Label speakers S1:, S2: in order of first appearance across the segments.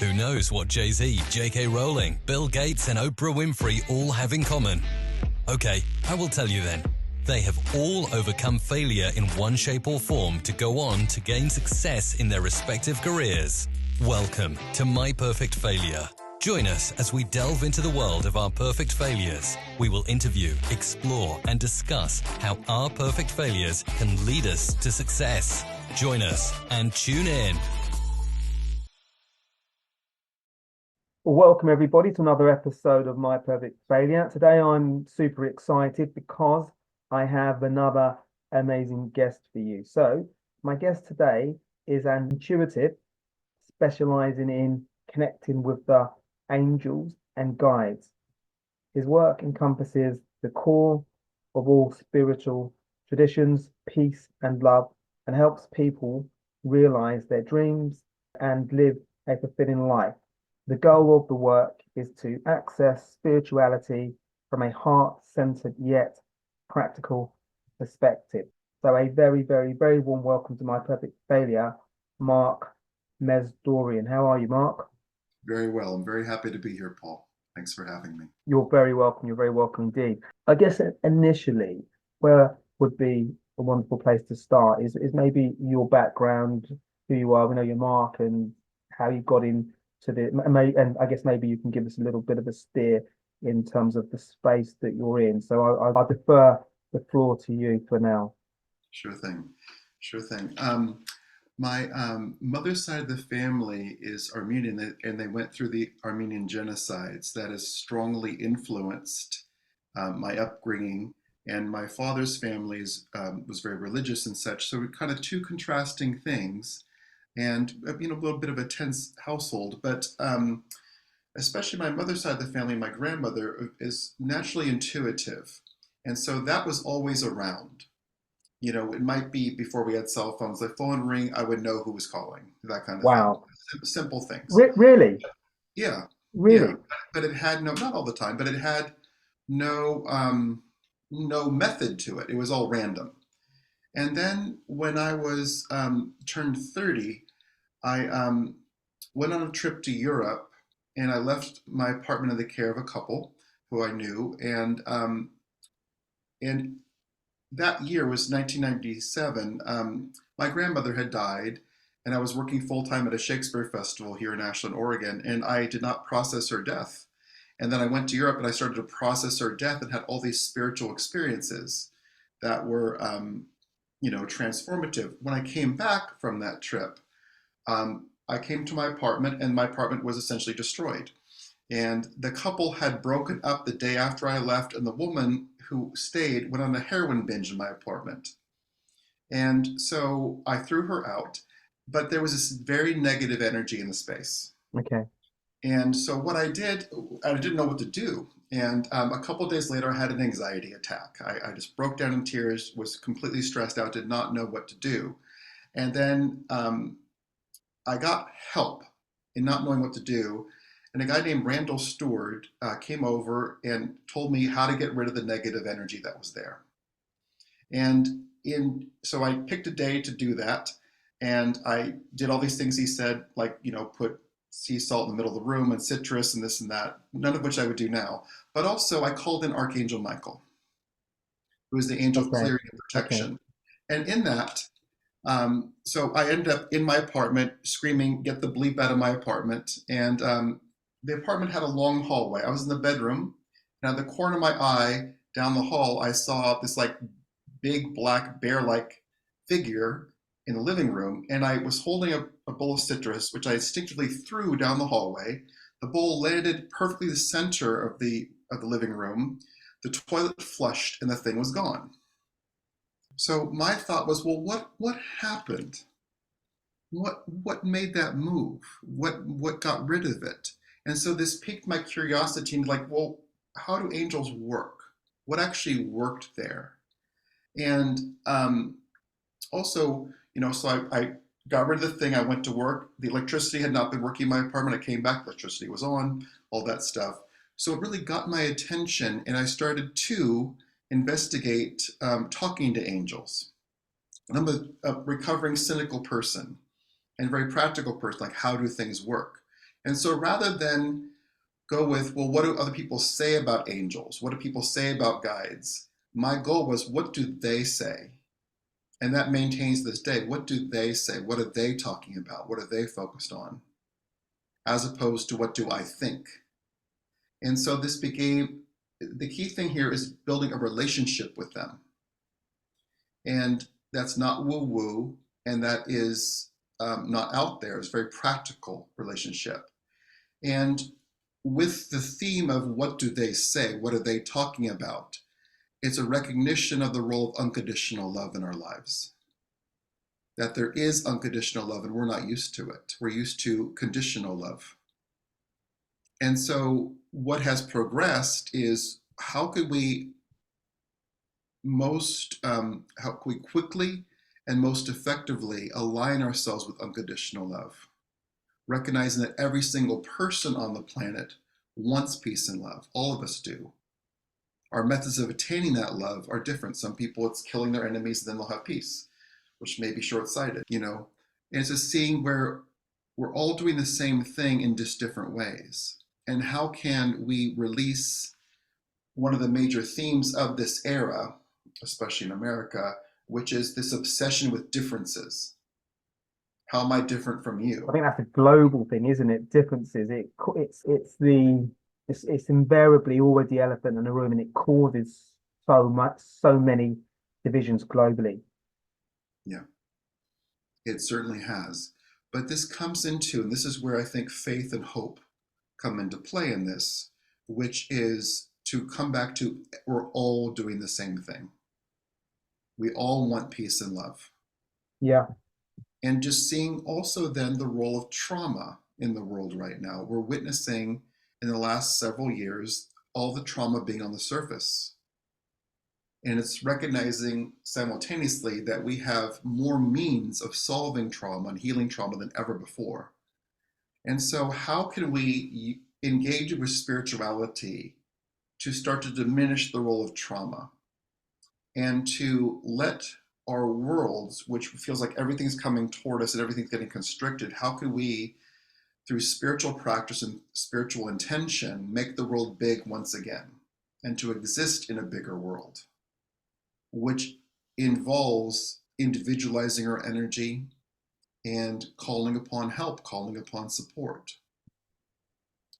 S1: Who knows what Jay-Z, J.K. Rowling, Bill Gates and Oprah Winfrey all have in common? Okay, I will tell you then. They have all overcome failure in one shape or form to go on to gain success in their respective careers. Welcome to My Perfect Failure. Join us as we delve into the world of our perfect failures. We will interview, explore, and discuss how our perfect failures can lead us to success. Join us and tune in.
S2: Welcome everybody to another episode of My Perfect Failure. Today I'm super excited because I have another amazing guest for you. So my guest today is an intuitive specializing in connecting with the angels and guides. His work encompasses the core of all spiritual traditions, peace and love, and helps people realize their dreams and live a fulfilling life. The goal of the work is to access spirituality from a heart-centered yet practical perspective. So a very, very, very warm welcome to My Perfect Failure, Mark Mezadourian. How are you, Mark?
S3: Very well. I'm very happy to be here, Paul. Thanks for having me.
S2: You're very welcome. You're very welcome indeed. I guess initially, where would be a wonderful place to start is maybe your background, who you are. We know you're Mark, and how you got into and I guess maybe you can give us a little bit of a steer in terms of the space that you're in. So I defer the floor to you for now.
S3: Sure thing. My mother's side of the family is Armenian, and they went through the Armenian genocides. That has strongly influenced my upbringing. And my father's family was very religious and such. So kind of two contrasting things. And a little bit of a tense household, but especially my mother's side of the family, my grandmother is naturally intuitive, and so that was always around. It might be before we had cell phones, the phone ring, I would know who was calling, that kind of
S2: Wow.
S3: thing. Simple things.
S2: Really?
S3: Yeah.
S2: Really?
S3: Yeah. But it had not all the time, but it had no method to it. It was all random. And then when I was turned 30, I went on a trip to Europe, and I left my apartment in the care of a couple who I knew, and that year was 1997. My grandmother had died, and I was working full-time at a Shakespeare festival here in Ashland, Oregon, and I did not process her death. And then I went to Europe, and I started to process her death and had all these spiritual experiences that were transformative. When I came back from that trip, I came to my apartment, and my apartment was essentially destroyed. And the couple had broken up the day after I left, and the woman who stayed went on a heroin binge in my apartment. And so I threw her out, but there was this very negative energy in the space.
S2: Okay.
S3: And so what I didn't know what to do. And a couple of days later, I had an anxiety attack. I just broke down in tears, was completely stressed out, did not know what to do. And then I got help in not knowing what to do. And a guy named Randall Stewart came over and told me how to get rid of the negative energy that was there. And so I picked a day to do that. And I did all these things he said, like, put sea salt in the middle of the room and citrus and this and that, none of which I would do now. But also I called in Archangel Michael, who is the angel of clearing and protection. Okay. And in that, so I ended up in my apartment screaming, "Get the bleep out of my apartment." And the apartment had a long hallway. I was in the bedroom, and at the corner of my eye down the hall, I saw this like big black bear-like figure in the living room, and I was holding a bowl of citrus, which I instinctively threw down the hallway. The bowl landed perfectly the center of the living room. The toilet flushed, and the thing was gone. So my thought was, well, what happened? What made that move? What got rid of it? And so this piqued my curiosity, and like, well, how do angels work? What actually worked there? And also, so I got rid of the thing. I went to work. The electricity had not been working in my apartment. I came back, electricity was on, all that stuff. So it really got my attention, and I started to investigate talking to angels. And I'm a recovering cynical person and a very practical person, like how do things work? And so rather than go with, well, what do other people say about angels? What do people say about guides? My goal was, what do they say? And that maintains this day. What do they say? What are they talking about? What are they focused on? As opposed to, what do I think? And so this became, the key thing here is building a relationship with them. And that's not woo-woo, and that is not out there. It's a very practical relationship. And with the theme of what do they say, what are they talking about, it's a recognition of the role of unconditional love in our lives. That there is unconditional love, and we're not used to it. We're used to conditional love. And so what has progressed is, how could we quickly and most effectively align ourselves with unconditional love, recognizing that every single person on the planet wants peace and love. All of us do. Our methods of attaining that love are different. Some people, it's killing their enemies and then they'll have peace, which may be short-sighted, you know. And it's just seeing where we're all doing the same thing in just different ways. And how can we release one of the major themes of this era, especially in America, which is this obsession with differences. How am I different from you?
S2: I think that's a global thing, isn't it? Differences. It's invariably always the elephant in the room, and it causes so many divisions globally.
S3: Yeah, it certainly has. But this comes into, and this is where I think faith and hope come into play in this, which is to come back to, we're all doing the same thing. We all want peace and love.
S2: Yeah.
S3: And just seeing also then the role of trauma in the world right now. We're witnessing in the last several years all the trauma being on the surface. And it's recognizing simultaneously that we have more means of solving trauma and healing trauma than ever before. And so how can we engage with spirituality to start to diminish the role of trauma and to let our worlds, which feels like everything's coming toward us and everything's getting constricted, how can we, through spiritual practice and spiritual intention, make the world big once again and to exist in a bigger world, which involves individualizing our energy and calling upon help, calling upon support.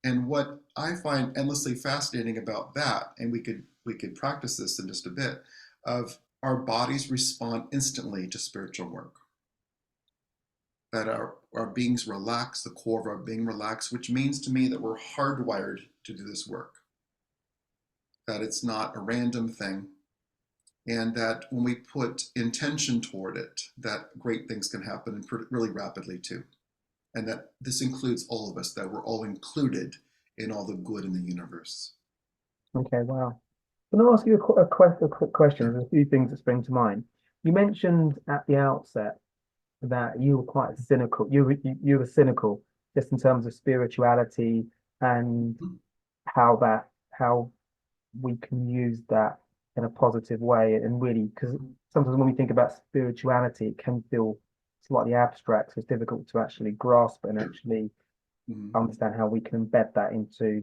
S3: And what I find endlessly fascinating about that, and we could practice this in just a bit, of our bodies respond instantly to spiritual work. That our beings relax, the core of our being relax, which means to me that we're hardwired to do this work. That it's not a random thing, and that when we put intention toward it, that great things can happen really rapidly too. And that this includes all of us, that we're all included in all the good in the universe.
S2: Okay, wow. Can I ask you a quick question? There's a few things that spring to mind. You mentioned at the outset that you were quite cynical. You were cynical just in terms of spirituality and how we can use that in a positive way. And really, because sometimes when we think about spirituality, it can feel slightly abstract, so it's difficult to actually grasp and actually understand how we can embed that into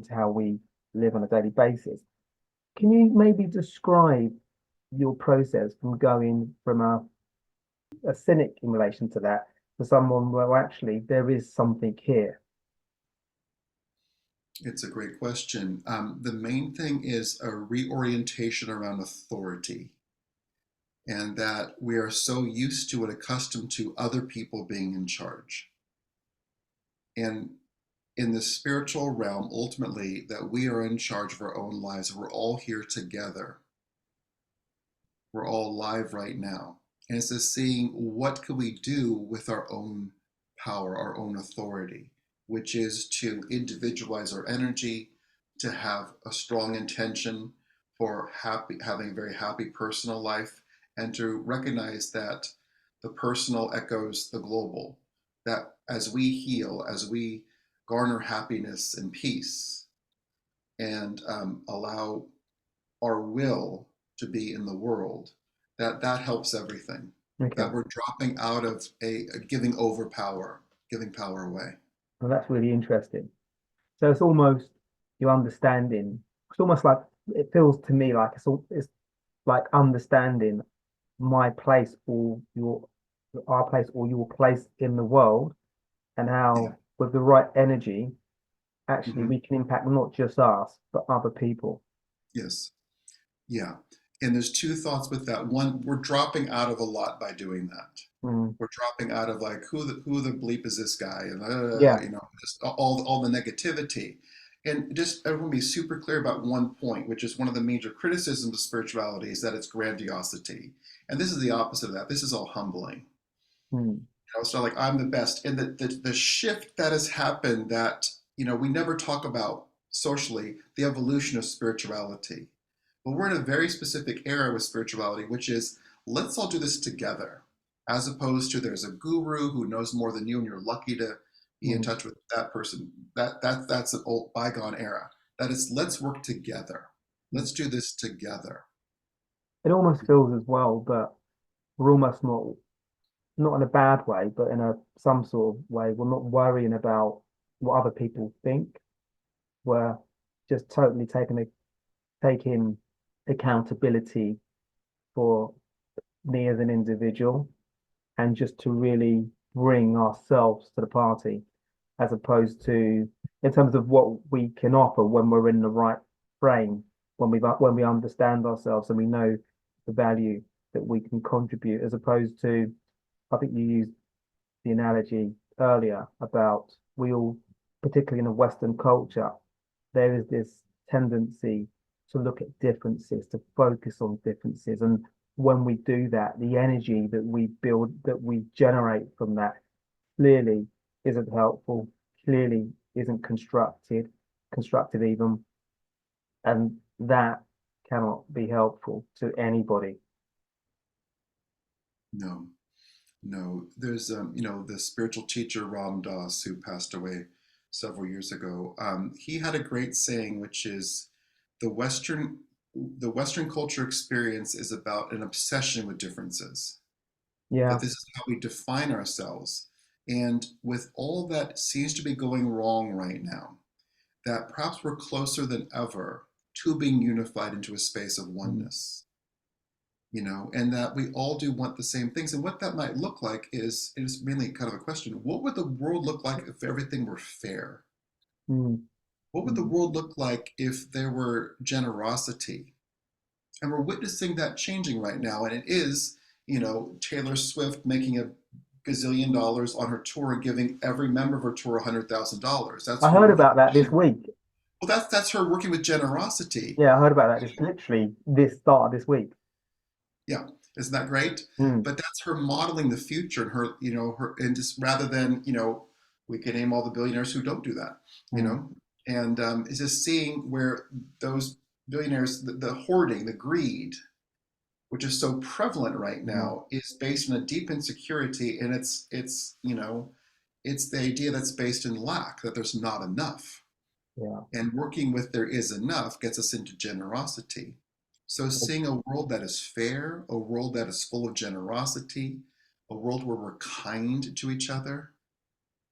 S2: how we live on a daily basis. Can you maybe describe your process from going from a cynic in relation to that to someone where actually there is something here?
S3: It's a great question. The main thing is a reorientation around authority, and that we are so used to and accustomed to other people being in charge. And in the spiritual realm, ultimately, that we are in charge of our own lives. We're all here together. We're all alive right now. And it's just seeing what can we do with our own power, our own authority, which is to individualize our energy, to have a strong intention for having a very happy personal life, and to recognize that the personal echoes the global, that as we heal, as we garner happiness and peace, and allow our will to be in the world, that helps everything.
S2: Okay.
S3: That we're dropping out of a giving power away.
S2: And that's really interesting. So it's almost your understanding. It's almost like it feels to me like it's like understanding my place or your our place or your place in the world, and
S3: Yeah.
S2: how with the right energy actually
S3: Hmm.
S2: we can impact not just us but other people.
S3: Yes. Yeah. And there's two thoughts with that. One, we're dropping out of a lot by doing that.
S2: Mm,
S3: We're dropping out of like who the bleep is this guy, and
S2: yeah.
S3: just all the negativity. And just I want to be super clear about one point, which is one of the major criticisms of spirituality is that it's grandiosity. And this is the opposite of that. This is all humbling.
S2: Mm,
S3: It's not like I'm the best. And the shift that has happened that, we never talk about socially, the evolution of spirituality. But we're in a very specific era with spirituality, which is let's all do this together, as opposed to there's a guru who knows more than you and you're lucky to be in
S2: mm.
S3: touch with that person. That's an old bygone era. That is, let's work together.
S2: Mm.
S3: Let's do this together.
S2: It almost feels as well that we're almost not in a bad way, but in a some sort of way, we're not worrying about what other people think. We're just totally taking accountability for me as an individual, and just to really bring ourselves to the party, as opposed to in terms of what we can offer when we're in the right frame, when we understand ourselves and we know the value that we can contribute, as opposed to, I think you used the analogy earlier about we all, particularly in a Western culture, there is this tendency to look at differences, to focus on differences. And when we do that, the energy that we build, that we generate from that, clearly isn't helpful, clearly isn't constructive even, and that cannot be helpful to anybody.
S3: No, no. There's, the spiritual teacher Ram Dass, who passed away several years ago. He had a great saying, which is, the Western, the Western culture experience is about an obsession with differences. That
S2: Yeah.
S3: this is how we define ourselves. And with all that seems to be going wrong right now, that perhaps we're closer than ever to being unified into a space of
S2: Mm.
S3: oneness, and that we all do want the same things. And what that might look like is mainly kind of a question. What would the world look like if everything were fair?
S2: Mm.
S3: What would the
S2: Mm.
S3: world look like if there were generosity? And we're witnessing that changing right now. And it is, Taylor Swift making a gazillion dollars on her tour and giving every member of her tour $100,000. That's
S2: I
S3: her
S2: heard
S3: working.
S2: about that this week.
S3: Well, that's her working with generosity.
S2: Yeah, I heard about that. It's literally this start of this week.
S3: Yeah, isn't that great?
S2: Mm.
S3: But that's her modeling the future, and and just rather than, we can name all the billionaires who don't do that,
S2: Mm.
S3: and is just seeing where those billionaires, the hoarding, the greed, which is so prevalent right
S2: Mm.
S3: now, is based on a deep insecurity, and it's the idea that's based in lack, that there's not enough.
S2: Yeah.
S3: And working with there is enough gets us into generosity. So seeing a world that is fair, a world that is full of generosity, a world where we're kind to each other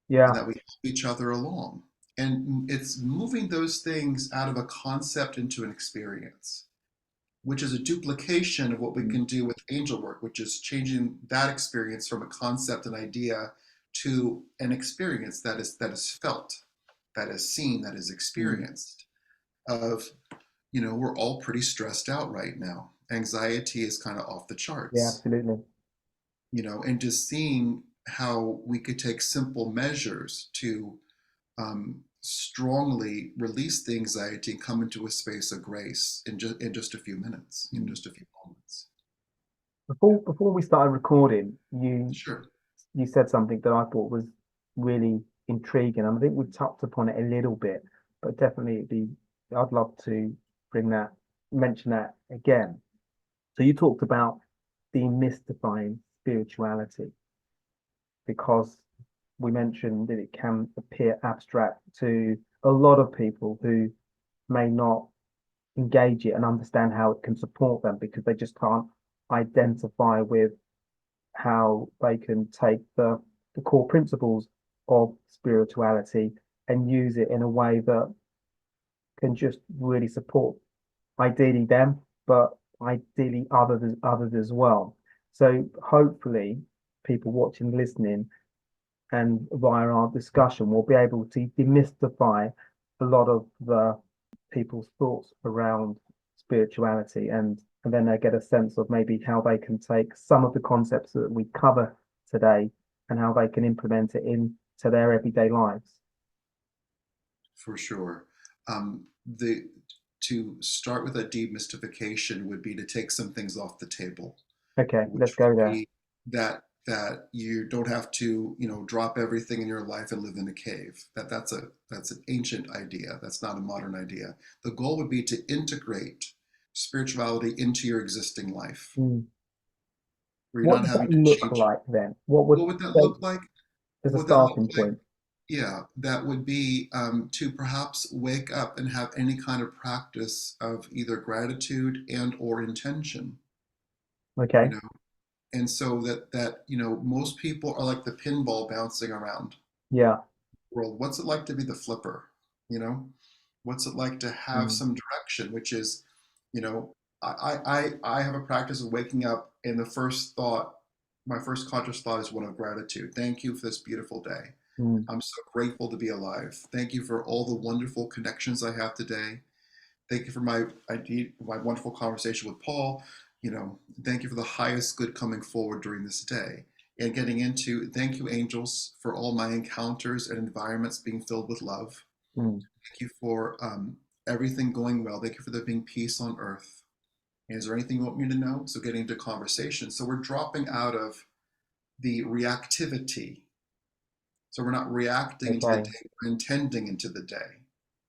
S3: and
S2: Yeah.
S3: that we help each other along. And it's moving those things out of a concept into an experience, which is a duplication of what we
S2: Mm.
S3: can do with angel work, which is changing that experience from a concept and idea to an experience that is felt, that is seen, that is
S2: Mm.
S3: experienced. Of, we're all pretty stressed out right now. Anxiety is kind of off the
S2: Yeah,
S3: charts,
S2: absolutely.
S3: and just seeing how we could take simple measures to strongly release the anxiety and come into a space of grace in just a few minutes, in
S2: Mm.
S3: just a few moments.
S2: Before we started recording,
S3: Sure.
S2: you said something that I thought was really intriguing, and I think we touched upon it a little bit, but definitely I'd love to mention that again. So you talked about demystifying spirituality, because we mentioned that it can appear abstract to a lot of people who may not engage it and understand how it can support them, because they just can't identify with how they can take the core principles of spirituality and use it in a way that can just really support ideally them, but ideally others as well. So hopefully people watching, listening, and via our discussion will be able to demystify a lot of the people's thoughts around spirituality, and then they get a sense of maybe how they can take some of the concepts that we cover today and how they can implement it into their everyday lives.
S3: For sure. The to start with a demystification would be to take some things off the table,
S2: Okay, let's
S3: which
S2: go
S3: would
S2: there.
S3: be that you don't have to, drop everything in your life and live in a cave. That's an ancient idea. That's not a modern idea. The goal would be to integrate spirituality into your existing life,
S2: Mm.
S3: where you're
S2: What
S3: not
S2: does that
S3: having to
S2: look
S3: change.
S2: like then? What would
S3: What would that
S2: say
S3: look like?
S2: as a
S3: What would that look
S2: starting
S3: like?
S2: point?
S3: Yeah, that would be to perhaps wake up and have any kind of practice of either gratitude and or intention, you
S2: Okay.
S3: know. And so that most people are like the pinball bouncing around
S2: Yeah.
S3: the world. What's it like to be the flipper? You know, what's it like to have
S2: Mm.
S3: some direction? Which is, you know, I have a practice of waking up, and my first conscious thought is one of gratitude. Thank you for this beautiful day.
S2: Mm.
S3: I'm so grateful to be alive. Thank you for all the wonderful connections I have today. Thank you for my wonderful conversation with Paul. Thank you for the highest good coming forward during this day. And getting into thank you, angels, for all my encounters and environments being filled with love.
S2: Mm.
S3: Thank you for everything going well. Thank you for there being peace on earth. And is there anything you want me to know? So getting into conversation. So we're dropping out of the reactivity. So we're not reacting into the
S2: Okay.
S3: day, we're intending into the day.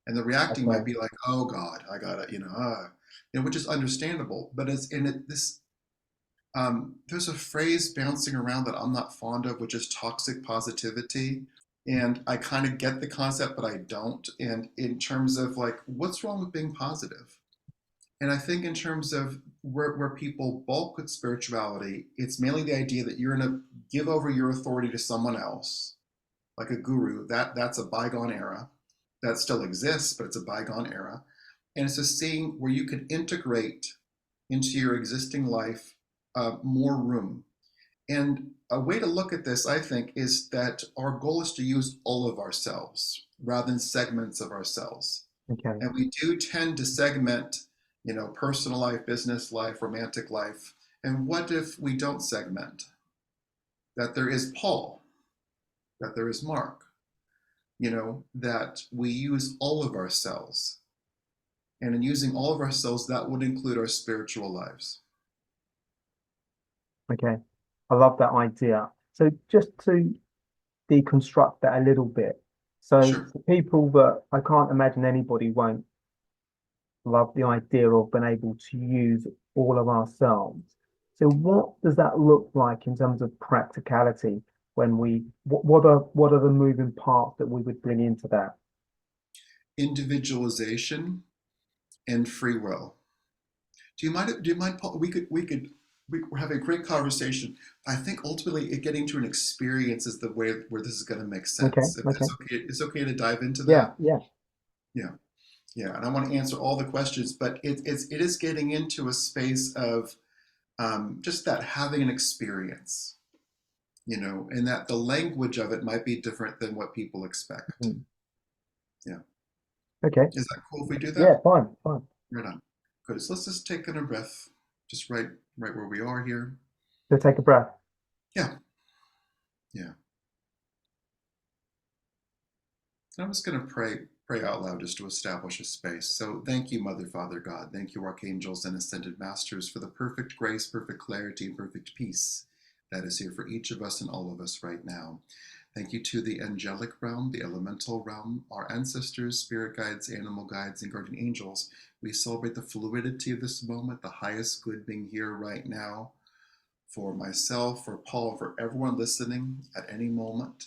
S3: And the reacting might
S2: Okay.
S3: be like, oh God, I gotta, which is understandable. But it's in it this there's a phrase bouncing around that I'm not fond of, which is toxic positivity. And I kind of get the concept, but I don't. And in terms of like, what's wrong with being positive? And I think in terms of where people bulk with spirituality, it's mainly the idea that you're going to give over your authority to someone else, like a guru. That's a bygone era. That still exists, but it's a bygone era. And it's a seeing where you can integrate into your existing life more room. And a way to look at this, I think, is that our goal is to use all of ourselves rather than segments of ourselves.
S2: Okay.
S3: And we do tend to segment, personal life, business life, romantic life. And what if we don't segment? That there is Paul, that there is Mark, that we use all of ourselves. And in using all of ourselves, that would include our spiritual lives.
S2: Okay. I love that idea. So just to deconstruct that a little bit. So
S3: Sure.
S2: for people that I can't imagine anybody won't love the idea of being able to use all of ourselves. So what does that look like in terms of practicality when what are the moving parts that we would bring into that?
S3: Individualization and free will. Do you mind, Paul? We're having a great conversation. I think ultimately getting to an experience is the way where this is going to make
S2: Okay,
S3: sense. If
S2: okay.
S3: that's okay, it's okay to dive into
S2: Yeah,
S3: that.
S2: yeah.
S3: Yeah, yeah. And I want to answer all the questions, but it is getting into a space of just that having an experience, and that the language of it might be different than what people expect.
S2: Mm.
S3: Yeah.
S2: Okay.
S3: Is that cool if we do
S2: Yeah,
S3: that?
S2: fine, fine.
S3: Right on. Good. So let's just take in a breath, just right where we are here.
S2: So take a breath.
S3: Yeah. Yeah. I'm just going to pray out loud just to establish a space. So thank you, Mother, Father, God. Thank you, archangels and ascended masters, for the perfect grace, perfect clarity, and perfect peace that is here for each of us and all of us right now. Thank you to the angelic realm, the elemental realm, our ancestors, spirit guides, animal guides, and guardian angels. We celebrate the fluidity of this moment, the highest good being here right now, for myself, for Paul, for everyone listening at any moment.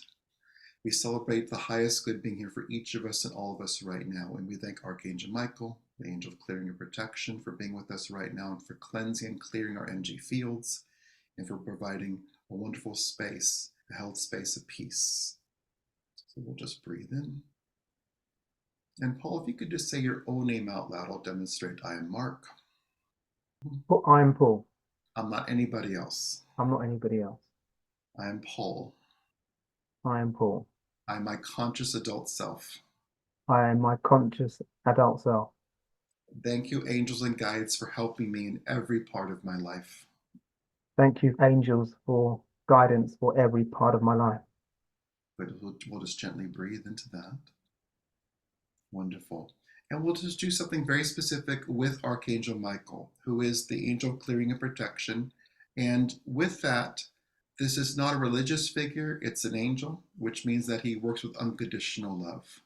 S3: We celebrate the highest good being here for each of us and all of us right now. And we thank Archangel Michael, the angel of clearing and protection, for being with us right now and for cleansing and clearing our energy fields and for providing a wonderful space, a health space of peace. So we'll just breathe in. And Paul, if you could just say your own name out loud, I'll demonstrate. I am Mark.
S2: I'm Paul.
S3: I'm not anybody else.
S2: I'm not anybody else.
S3: I am Paul.
S2: I am Paul.
S3: I am my conscious adult self.
S2: I am my conscious adult self.
S3: Thank you, angels and guides, for helping me in every part of my life.
S2: Thank you, angels, for guidance for every part of my life.
S3: But we'll just gently breathe into that. Wonderful. And we'll just do something very specific with Archangel Michael, who is the angel of clearing and protection. And with that, this is not a religious figure, it's an angel, which means that he works with unconditional love.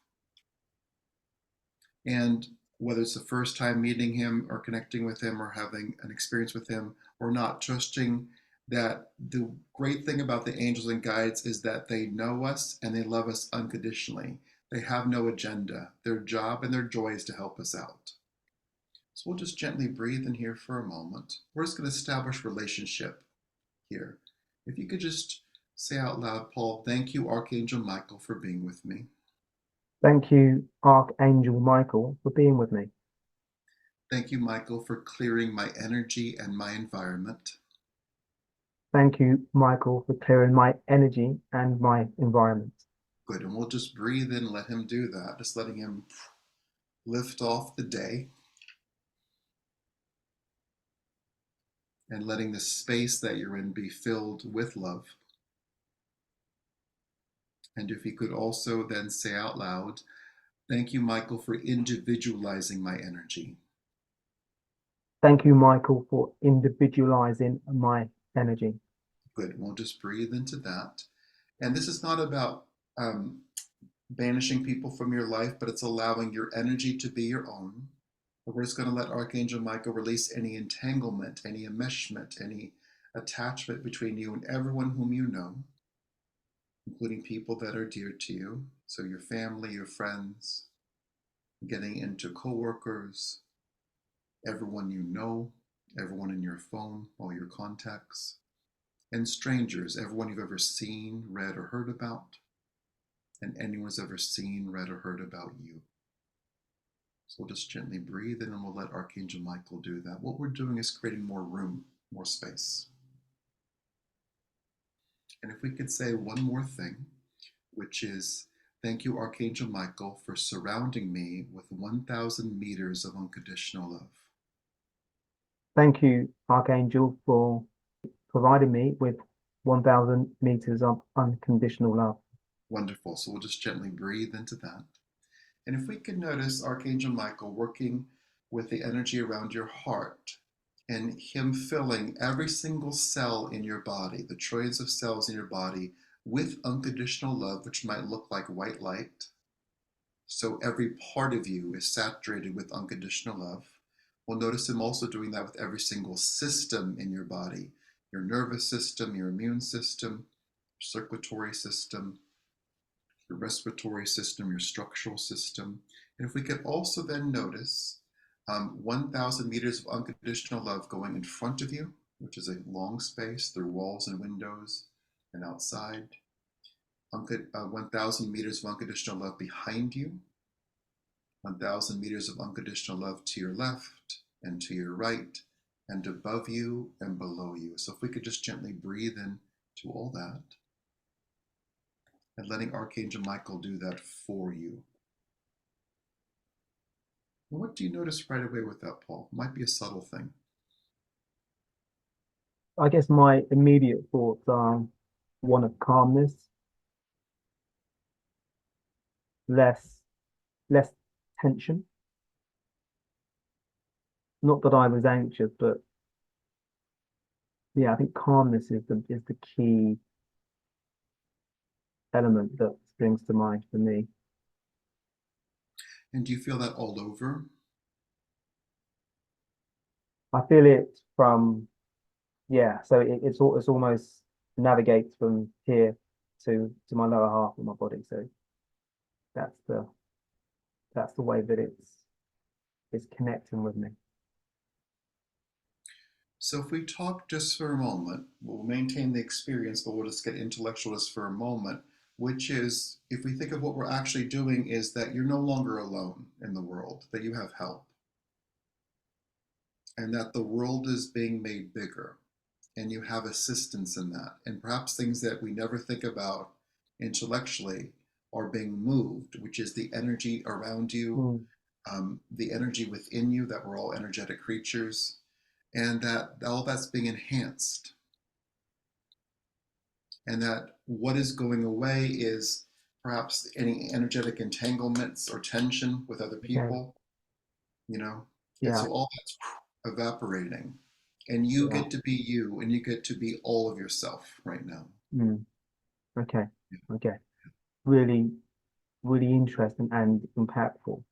S3: And whether it's the first time meeting him or connecting with him or having an experience with him or not, trusting that the great thing about the angels and guides is that they know us and they love us unconditionally. They have no agenda. Their job and their joy is to help us out. So we'll just gently breathe in here for a moment. We're just going to establish relationship here. If you could just say out loud, Paul, thank you, Archangel Michael, for being with me.
S2: Thank you, Archangel Michael, for being with me.
S3: Thank you, Michael, for clearing my energy and my environment.
S2: Thank you, Michael, for clearing my energy and my environment.
S3: Good, and we'll just breathe in and let him do that, just letting him lift off the day and letting the space that you're in be filled with love. And if he could also then say out loud, thank you, Michael, for individualizing my energy.
S2: Thank you, Michael, for individualizing my energy.
S3: Good, we'll just breathe into that. And this is not about banishing people from your life, but it's allowing your energy to be your own. We're just going to let Archangel Michael release any entanglement, any enmeshment, any attachment between you and everyone whom you know, including people that are dear to you. So your family, your friends, getting into coworkers, everyone you know, everyone in your phone, all your contacts, and strangers, everyone you've ever seen, read, or heard about, and anyone's ever seen, read, or heard about you. So we'll just gently breathe in and we'll let Archangel Michael do that. What we're doing is creating more room, more space. And if we could say one more thing, which is, thank you, Archangel Michael, for surrounding me with 1,000 meters of unconditional love.
S2: Thank you, Archangel, for providing me with 1,000 meters of unconditional love.
S3: Wonderful. So we'll just gently breathe into that. And if we could notice Archangel Michael working with the energy around your heart and him filling every single cell in your body, the trillions of cells in your body, with unconditional love, which might look like white light. So every part of you is saturated with unconditional love. We'll notice him also doing that with every single system in your body, your nervous system, your immune system, your circulatory system, your respiratory system, your structural system. And if we could also then notice 1,000 meters of unconditional love going in front of you, which is a long space through walls and windows and outside. 1,000 meters of unconditional love behind you. 1,000 meters of unconditional love to your left and to your right and above you and below you. So if we could just gently breathe in to all that. And letting Archangel Michael do that for you. And what do you notice right away with that, Paul? It might be a subtle thing.
S2: I guess my immediate thoughts are one of calmness, less tension. Not that I was anxious, but yeah, I think calmness is the key element that springs to mind for me.
S3: And do you feel that all over?
S2: I feel it from, yeah, so it's almost navigates from here to my lower half of my body. So that's the way that it's connecting with me.
S3: So if we talk just for a moment, we'll maintain the experience, but we'll just get intellectual just for a moment. which is, if we think of what we're actually doing, is that you're no longer alone in the world, that you have help, and that the world is being made bigger, and you have assistance in that. And perhaps things that we never think about intellectually are being moved, which is the energy around you,
S2: Mm.
S3: the energy within you, that we're all energetic creatures, and that all that's being enhanced. And that what is going away is perhaps any energetic entanglements or tension with other
S2: Okay.
S3: people, you know? And
S2: Yeah.
S3: so all that's evaporating. And you
S2: Yeah.
S3: get to be you, and you get to be all of yourself right now.
S2: Mm. Okay.
S3: Yeah.
S2: Okay. Really, really interesting and impactful.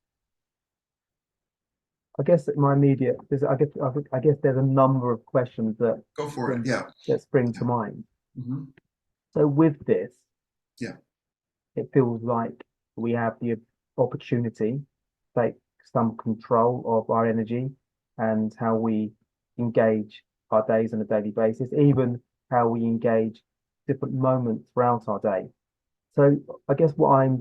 S2: I guess that my immediate, I guess there's a number of questions that
S3: Go for it.
S2: spring,
S3: Yeah.
S2: that spring to
S3: Yeah.
S2: mind.
S3: Hmm.
S2: So with this,
S3: Yeah.
S2: it feels like we have the opportunity to take some control of our energy and how we engage our days on a daily basis, even how we engage different moments throughout our day. So I guess my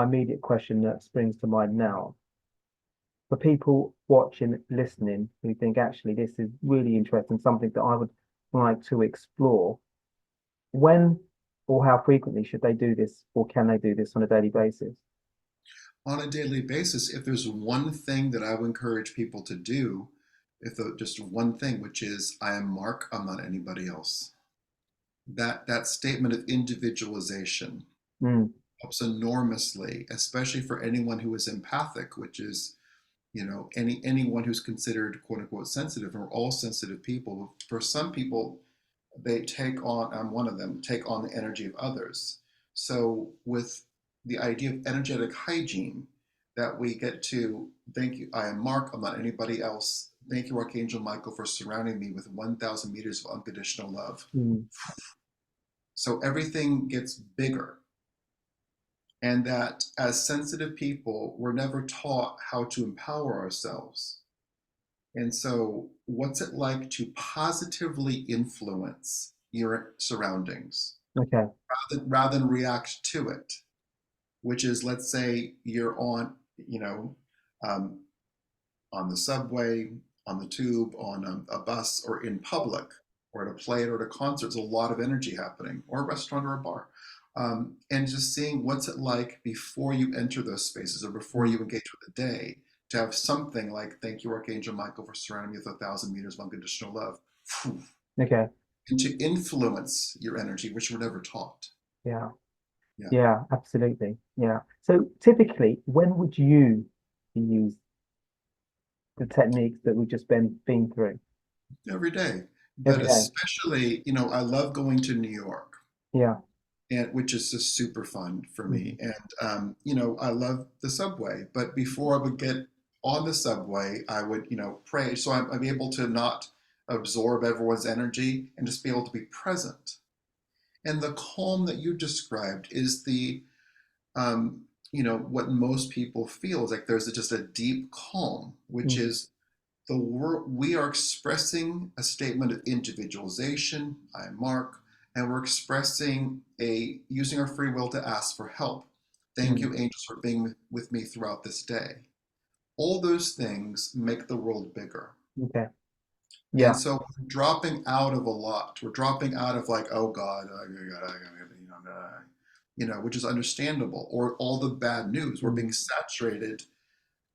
S2: immediate question that springs to mind now, for people watching, listening, who think actually this is really interesting, something that I would like to explore, when or how frequently should they do this, or can they do this on a daily basis?
S3: On a daily basis, if there's one thing that I would encourage people to do, just one thing, which is, I am Mark, I'm not anybody else. That statement of individualization
S2: Mm,
S3: helps enormously, especially for anyone who is empathic, which is, anyone who's considered quote unquote sensitive. We're all sensitive people. For some people, they take on, I'm one of them, take on the energy of others. So with the idea of energetic hygiene, that we get to, thank you, I am Mark, I'm not anybody else. Thank you, Archangel Michael, for surrounding me with 1,000 meters of unconditional love.
S2: mm,
S3: So everything gets bigger. And that as sensitive people, we're never taught how to empower ourselves. And so, what's it like to positively influence your surroundings
S2: okay.
S3: rather than react to it? Which is, let's say you're on, um, on the subway, on the tube, on a bus, or in public, or at a play or at a concert. There's a lot of energy happening, or a restaurant or a bar. And just seeing what's it like before you enter those spaces or before you
S2: Mm,
S3: engage with the day, to have something like, thank you, Archangel Michael, for surrounding me with 1,000 meters of unconditional love,
S2: okay.
S3: and to influence your energy, which we're never taught.
S2: Yeah.
S3: Yeah,
S2: Yeah, absolutely. Yeah. So typically, when would you use the techniques that we've just been through?
S3: every day. But
S2: Every day.
S3: especially, I love going to New York,
S2: Yeah.
S3: and which is just super fun for
S2: Mhm.
S3: me. And I love the subway. But before I would get on the subway, I would pray, so I'm able to not absorb everyone's energy and just be able to be present. And the calm that you described is the what most people feel is like there's just a deep calm, which
S2: Mm,
S3: is the world. We are expressing a statement of individualization, I am Mark, and we're expressing using our free will to ask for help. Thank
S2: mm,
S3: you, angels, for being with me throughout this day. All those things make the world bigger.
S2: okay.
S3: And
S2: Yeah.
S3: so we're dropping out of a lot. We're dropping out of like, oh God, which is understandable, or all the bad news. We're
S2: Mm,
S3: being saturated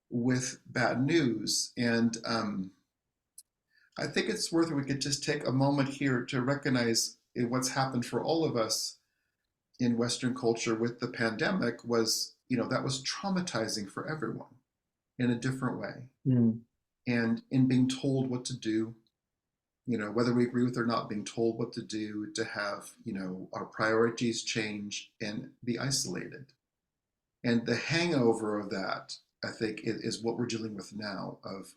S3: with bad news. And I think it's worth it. We could just take a moment here to recognize what's happened for all of us in Western culture with the pandemic was, that was traumatizing for everyone in a different way.
S2: mm,
S3: And in being told what to do, whether we agree with or not, being told what to do, to have, our priorities change and be isolated. And the hangover of that, I think, is what we're dealing with now, of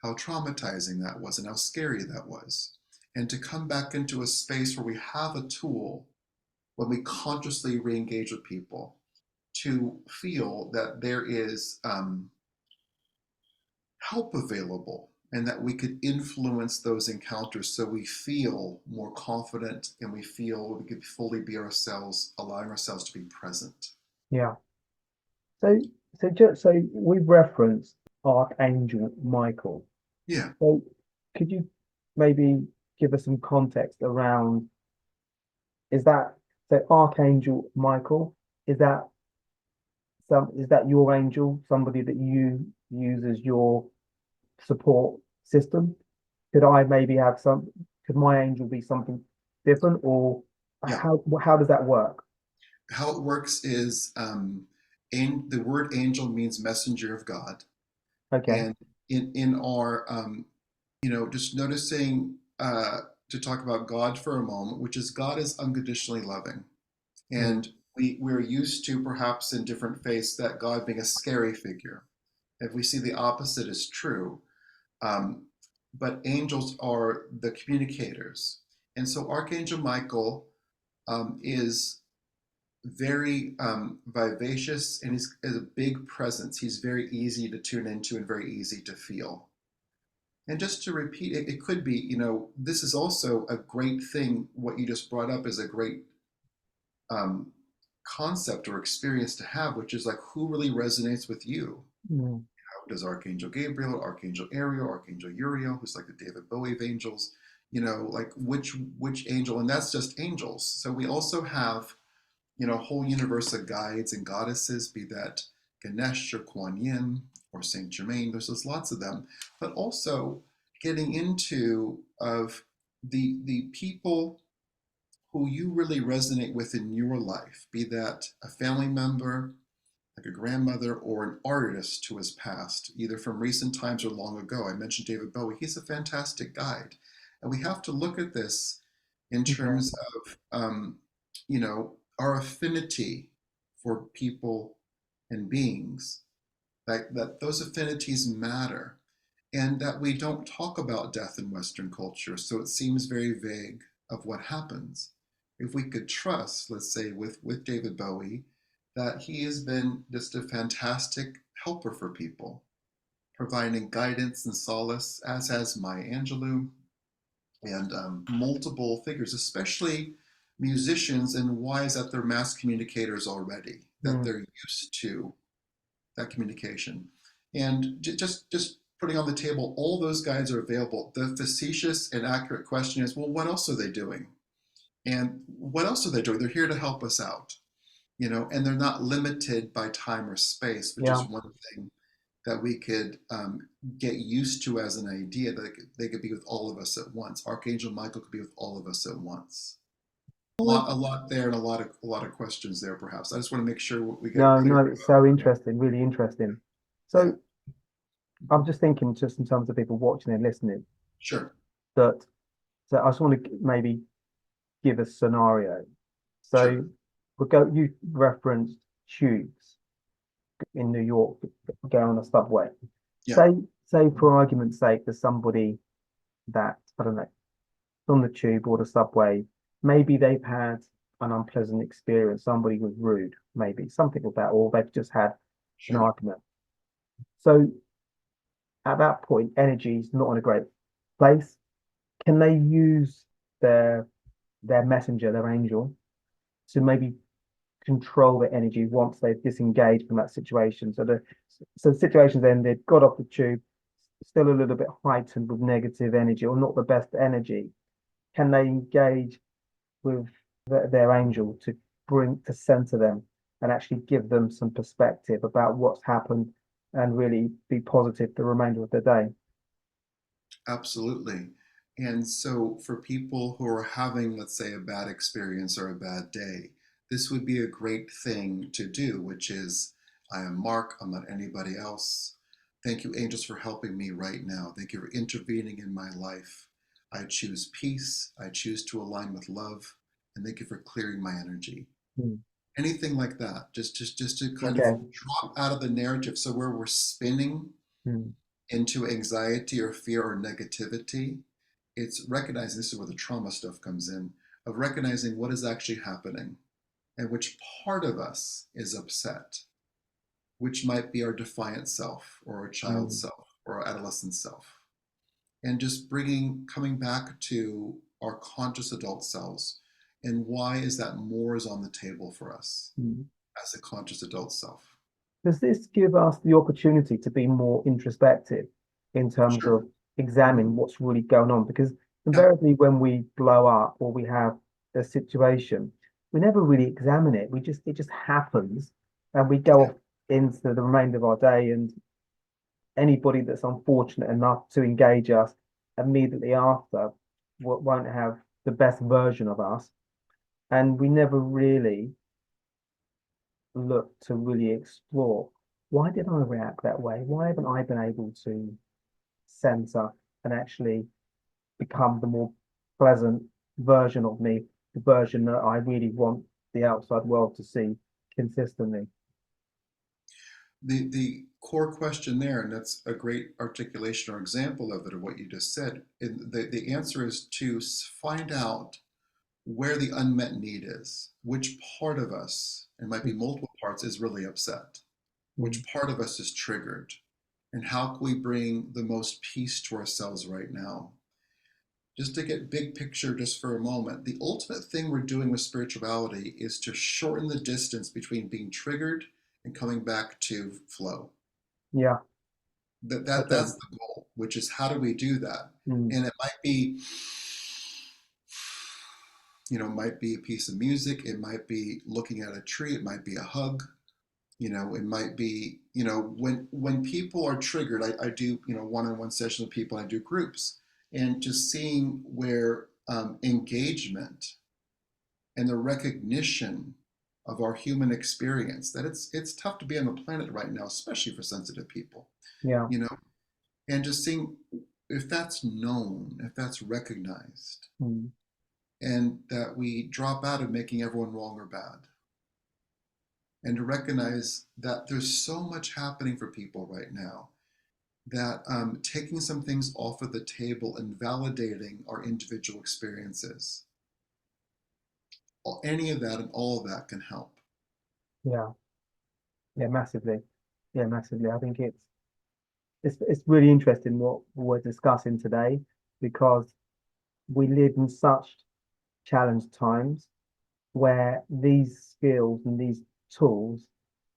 S3: how traumatizing that was and how scary that was. And to come back into a space where we have a tool, when we consciously re-engage with people, to feel that there is help available, and that we could influence those encounters so we feel more confident and we feel we could fully be ourselves, allowing ourselves to be present.
S2: Yeah. So, so we've referenced Archangel Michael.
S3: Yeah.
S2: So, could you maybe give us some context around, is that, so Archangel Michael, is that is that your angel, somebody that you use as your support system? Could I maybe have could my angel be something different, or
S3: Yeah.
S2: how does that work?
S3: How it works is the word angel means messenger of God.
S2: Okay.
S3: And in our, just noticing, to talk about God for a moment, which is God is unconditionally loving.
S2: Mm,
S3: And we're used to, perhaps in different faiths, that God being a scary figure. If we see the opposite is true, um, but angels are the communicators. And so Archangel Michael is very vivacious, and he's is a big presence. He's very easy to tune into and very easy to feel. And just to repeat, it could be, this is also a great thing. What you just brought up is a great um, concept or experience to have, which is like, who really resonates with you?
S2: mm,
S3: Does Archangel Gabriel, Archangel Ariel, Archangel Uriel, who's like the David Bowie of angels, like which angel? And that's just angels. So we also have, a whole universe of guides and goddesses, be that Ganesh or Kuan Yin or Saint Germain. There's lots of them, but also getting into of the people who you really resonate with in your life, be that a family member, like a grandmother, or an artist who has passed, either from recent times or long ago. I mentioned David Bowie. He's a fantastic guide. And we have to look at this in
S2: okay.
S3: terms of, our affinity for people and beings, that those affinities matter, and that we don't talk about death in Western culture. So it seems very vague of what happens. If we could trust, let's say, with David Bowie, that he has been just a fantastic helper for people, providing guidance and solace, as has Maya Angelou and multiple figures, especially musicians. And why is that? They're mass communicators already, that
S2: Mm,
S3: they're used to that communication. And just putting on the table, all those guides are available. The facetious and accurate question is, well, what else are they doing? And what else are they doing? They're here to help us out, and they're not limited by time or space, which
S2: yeah.
S3: is one thing that we could get used to as an idea, that they could be with all of us at once. Archangel Michael could be with all of us at once. A lot there, and a lot of questions there. Perhaps I just want to make sure we get
S2: No,
S3: clear.
S2: no, it's so interesting, really interesting.
S3: Yeah,
S2: So I'm just thinking, just in terms of people watching and listening,
S3: sure,
S2: that so I just want to maybe give a scenario. So
S3: sure.
S2: you referenced tubes in New York going on a subway.
S3: Yeah,
S2: Say for argument's sake, there's somebody that, I don't know, on the tube or the subway, maybe they've had an unpleasant experience, somebody was rude, maybe something like that, or they've just had an
S3: sure.
S2: argument. So at that point, energy is not in a great place. Can they use their messenger, their angel, to maybe control the energy once they've disengaged from that situation? So the situation's ended, got off the tube, still a little bit heightened with negative energy or not the best energy. Can they engage with their angel to center them and actually give them some perspective about what's happened and really be positive the remainder of the day?
S3: Absolutely. And so, for people who are having, let's say, a bad experience or a bad day, this would be a great thing to do, which is, I am Mark, I'm not anybody else. Thank you, angels, for helping me right now. Thank you for intervening in my life. I choose peace, I choose to align with love, and thank you for clearing my energy.
S2: Hmm.
S3: Anything like that, just to kind of
S2: Okay.
S3: drop out of the narrative, so where we're spinning
S2: Hmm.
S3: into anxiety or fear or negativity, it's recognizing, this is where the trauma stuff comes in, of recognizing what is actually happening and which part of us is upset, which might be our defiant self or our child
S2: Hmm.
S3: self or our adolescent self. and just coming back to our conscious adult selves. And why is that more is on the table for us
S2: Mm.
S3: as a conscious adult self?
S2: Does this give us the opportunity to be more introspective in terms
S3: Sure.
S2: of examining what's really going on? Because
S3: Yeah.
S2: invariably, when we blow up or we have a situation, we never really examine it. It just happens, and we go
S3: Yeah.
S2: off into the remainder of our day. And anybody that's unfortunate enough to engage us immediately after won't have the best version of us, and we never really look to really explore, why did I react that way? Why haven't I been able to center and actually become the more pleasant version of me, the version that I really want the outside world to see consistently?
S3: The core question there, and that's a great articulation or example of it, of what you just said. The answer is to find out where the unmet need is, which part of us, and might be multiple parts, is really upset,
S2: Mm.
S3: which part of us is triggered, and how can we bring the most peace to ourselves right now. Just to get big picture just for a moment, the ultimate thing we're doing with spirituality is to shorten the distance between being triggered and coming back to flow.
S2: Yeah,
S3: That's
S2: okay.
S3: the goal, which is how do we do that?
S2: Mm.
S3: And it might be, might be a piece of music, it might be looking at a tree, it might be a hug, it might be, when people are triggered, I do, one-on-one sessions with people, I do groups, and just seeing where engagement and the recognition of our human experience, that it's tough to be on the planet right now, especially for sensitive people,
S2: Yeah.
S3: you know, and just seeing if that's known, if that's recognized,
S2: Mm.
S3: and that we drop out of making everyone wrong or bad, and to recognize that there's so much happening for people right now, that taking some things off of the table and validating our individual experiences, any of that and all of that can help.
S2: Yeah. Yeah, massively. Yeah, massively. I think it's really interesting what we're discussing today, because we live in such challenged times where these skills and these tools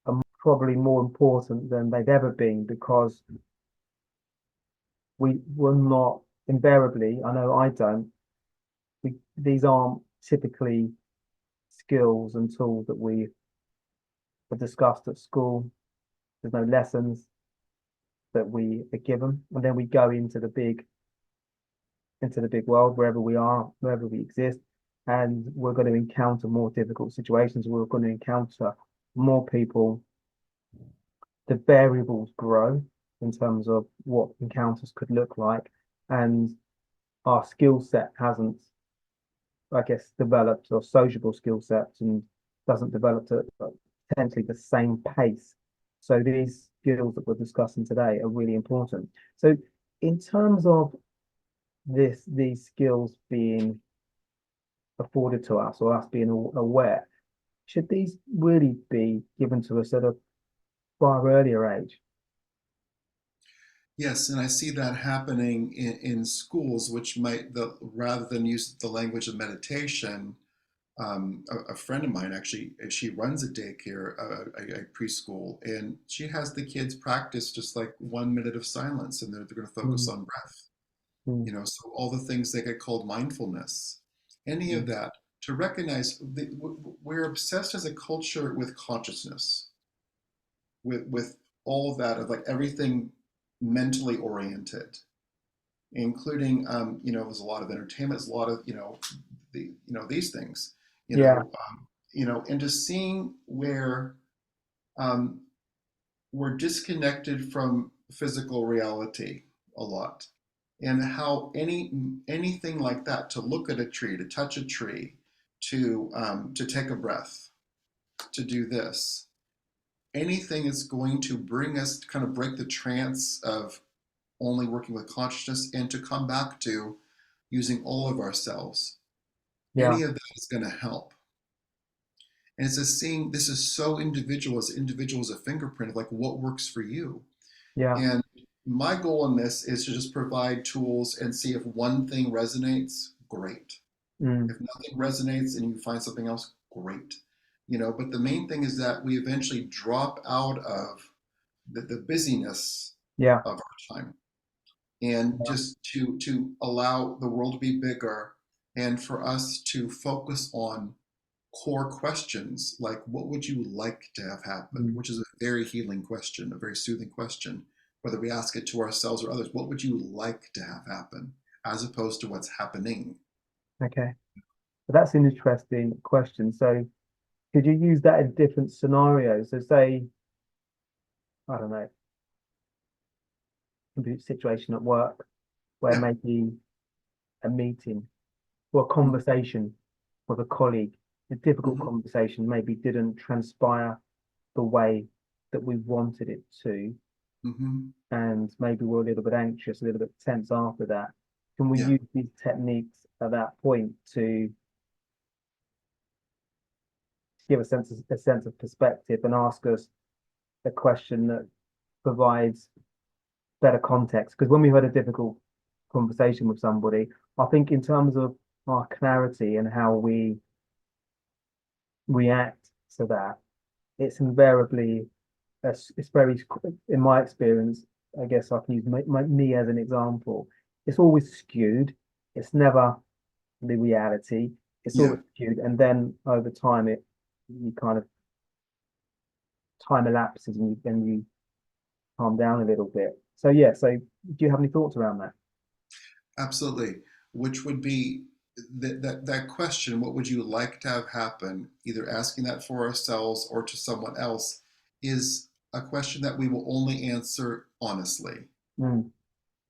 S2: are probably more important than they've ever been, because we will not invariably, I know I don't, these aren't typically skills and tools that we have discussed at school. There's no lessons that we are given, and then we go into the big world, wherever we are, wherever we exist, and we're going to encounter more difficult situations. We're going to encounter more people. The variables grow in terms of what encounters could look like, and our skill set hasn't, I guess, developed, or sociable skill sets, and doesn't develop at potentially the same pace. So these skills that we're discussing today are really important. So in terms of these skills being afforded to us, or us being aware, should these really be given to us at a far earlier age?
S3: Yes, and I see that happening in schools, which rather than use the language of meditation, a friend of mine actually, she runs a daycare, a preschool, and she has the kids practice just like 1 minute of silence, and they're going to focus
S2: Mm,
S3: on breath.
S2: mm,
S3: So all the things that get called mindfulness, any of
S2: mm.
S3: that, to recognize we're obsessed as a culture with consciousness, with all of that, of like everything mentally oriented, including there's a lot of entertainment, there's a lot of these things,
S2: Yeah,
S3: and just seeing where um, we're disconnected from physical reality a lot, and how anything like that, to look at a tree, to touch a tree, to take a breath, to do this, anything is going to bring us to kind of break the trance of only working with consciousness, and to come back to using all of ourselves.
S2: yeah,
S3: Any of that is going to help. And it's just seeing this is so individual, as individual as a fingerprint of like what works for you.
S2: yeah.
S3: And my goal in this is to just provide tools and see if one thing resonates, great.
S2: Mm,
S3: If nothing resonates and you find something else, great. But the main thing is that we eventually drop out of the busyness
S2: yeah.
S3: of our time, and
S2: Yeah.
S3: just to allow the world to be bigger, and for us to focus on core questions like, what would you like to have happen,
S2: Mm,
S3: which is a very healing question, a very soothing question, whether we ask it to ourselves or others. What would you like to have happen, as opposed to what's happening?
S2: okay. But that's an interesting question. So could you use that in different scenarios? So say, I don't know, could be a situation at work where
S3: Yeah.
S2: maybe a meeting or a
S3: Mm-hmm.
S2: conversation with a colleague, a difficult
S3: Mm-hmm.
S2: conversation maybe didn't transpire the way that we wanted it to,
S3: Mm-hmm.
S2: and maybe we're a little bit anxious, a little bit tense after that. Can we
S3: Yeah.
S2: use these techniques at that point to give a sense of perspective and ask us a question that provides better context? Because when we've had a difficult conversation with somebody, I think in terms of our clarity and how we react to that, it's invariably, it's very, in my experience, I guess I can use me as an example. It's always skewed. It's never the reality. It's
S3: Yeah.
S2: always skewed, and then over time, you kind of time elapses and you calm down a little bit. So yeah. So do you have any thoughts around that?
S3: Absolutely. Which would be that question, what would you like to have happen? Either asking that for ourselves or to someone else is a question that we will only answer honestly.
S2: Mm,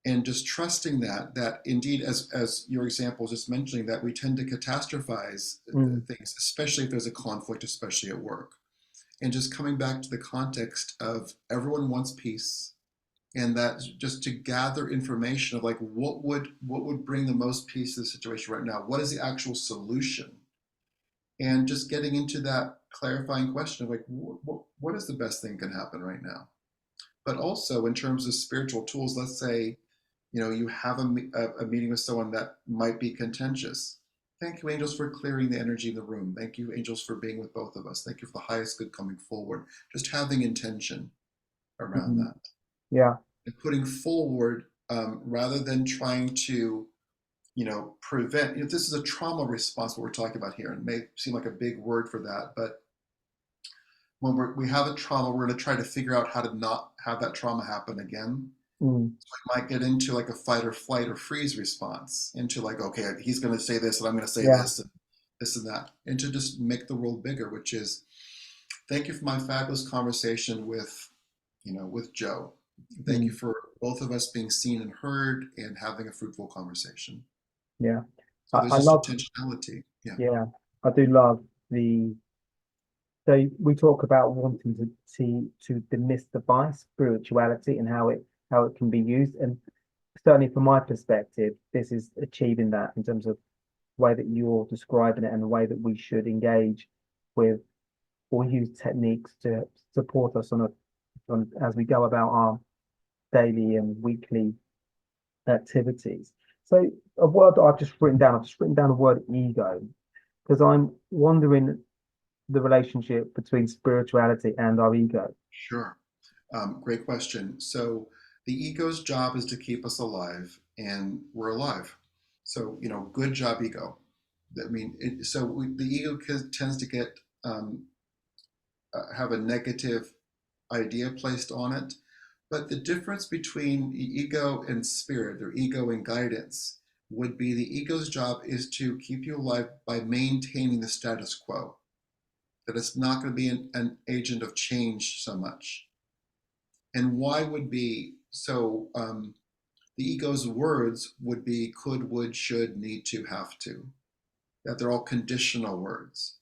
S3: And just trusting that indeed, as your example was just mentioning, that we tend to catastrophize
S2: mm,
S3: things, especially if there's a conflict, especially at work. And just coming back to the context of everyone wants peace, and that just to gather information of like, what would bring the most peace to the situation right now, what is the actual solution, and just getting into that clarifying question of like, what is the best thing can happen right now. But also in terms of spiritual tools, let's say you have a meeting with someone that might be contentious. Thank you, angels, for clearing the energy in the room. Thank you, angels, for being with both of us. Thank you for the highest good coming forward. Just having intention around
S2: mm,
S3: that
S2: yeah.
S3: and putting forward, rather than trying to prevent. This is a trauma response, what we're talking about here, and it may seem like a big word for that, but when we have a trauma, we're going to try to figure out how to not have that trauma happen again.
S2: Mm,
S3: So I might get into like a fight or flight or freeze response, into like, okay, he's going to say this and I'm going to say
S2: yeah.
S3: this and that, and to just make the world bigger, which is, thank you for my fabulous conversation with Joe. Thank you
S2: Mm,
S3: for both of us being seen and heard and having a fruitful conversation.
S2: yeah.
S3: So there's
S2: I
S3: just
S2: love,
S3: intentionality. Yeah.
S2: yeah, I do love the, so we talk about wanting to demystify spirituality and how it can be used. And certainly from my perspective, this is achieving that in terms of the way that you're describing it and the way that we should engage with or use techniques to support us on as we go about our daily and weekly activities. So a word that I've just written down the word ego because I'm wondering the relationship between spirituality and our ego.
S3: Sure. Great question. So the ego's job is to keep us alive, and we're alive. So, good job, ego. I mean, the ego tends to get have a negative idea placed on it. But the difference between the ego and spirit, or ego and guidance, would be the ego's job is to keep you alive by maintaining the status quo, that it's not going to be an agent of change so much. And why would be so? The ego's words would be could, would, should, need to, have to, that they're all conditional words.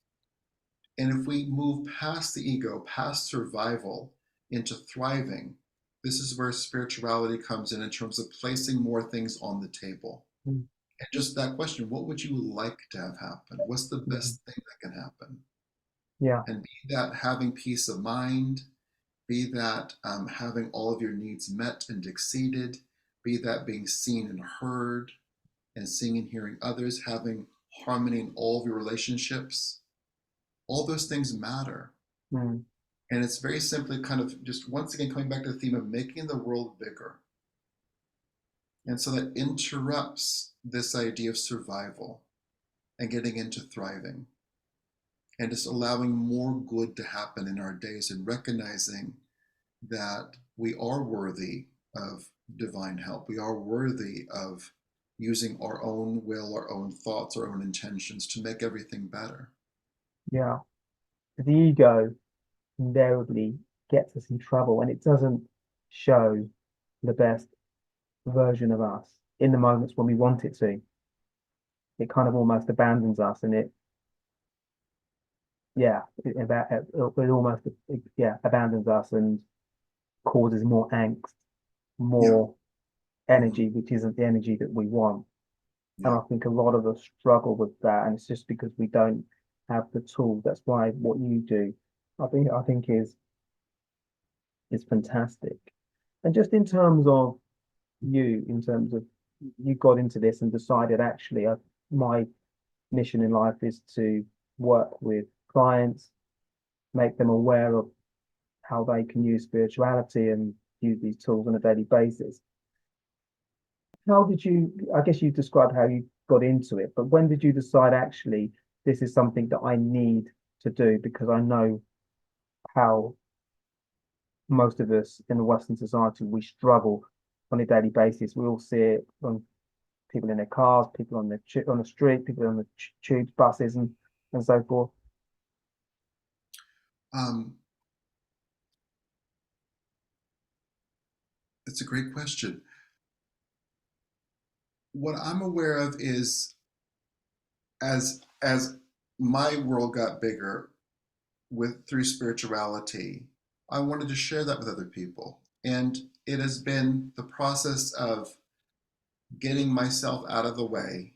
S3: And if we move past the ego, past survival, into thriving, this is where spirituality comes in terms of placing more things on the table.
S2: Mm,
S3: And just that question, what would you like to have happen? What's the
S2: mm,
S3: best thing that can happen?
S2: yeah.
S3: And be that having peace of mind, be that having all of your needs met and exceeded, be that being seen and heard, and seeing and hearing others, having harmony in all of your relationships. All those things matter.
S2: Mm.
S3: And it's very simply kind of just once again coming back to the theme of making the world bigger. And so that interrupts this idea of survival and getting into thriving and just allowing more good to happen in our days and recognizing that we are worthy of divine help. We are worthy of using our own will, our own thoughts, our own intentions to make everything better.
S2: Yeah. The ego invariably gets us in trouble and it doesn't show the best version of us in the moments when we want it to. It kind of almost abandons us and it almost abandons us and causes more angst, more energy, which isn't the energy that we want. And I think a lot of us struggle with that, and it's just because we don't have the tool. That's why what you do, I think is fantastic. And just in terms of you got into this and decided actually, my mission in life is to work with clients, make them aware of how they can use spirituality and use these tools on a daily basis. I guess you described how you got into it, but when did you decide actually this is something that I need to do because I know how most of us in the Western society, we struggle on a daily basis. We all see it on people in their cars, people on the street, people on the tubes, buses, and so forth.
S3: It's a great question. What I'm aware of is as my world got bigger through spirituality, I wanted to share that with other people. And it has been the process of getting myself out of the way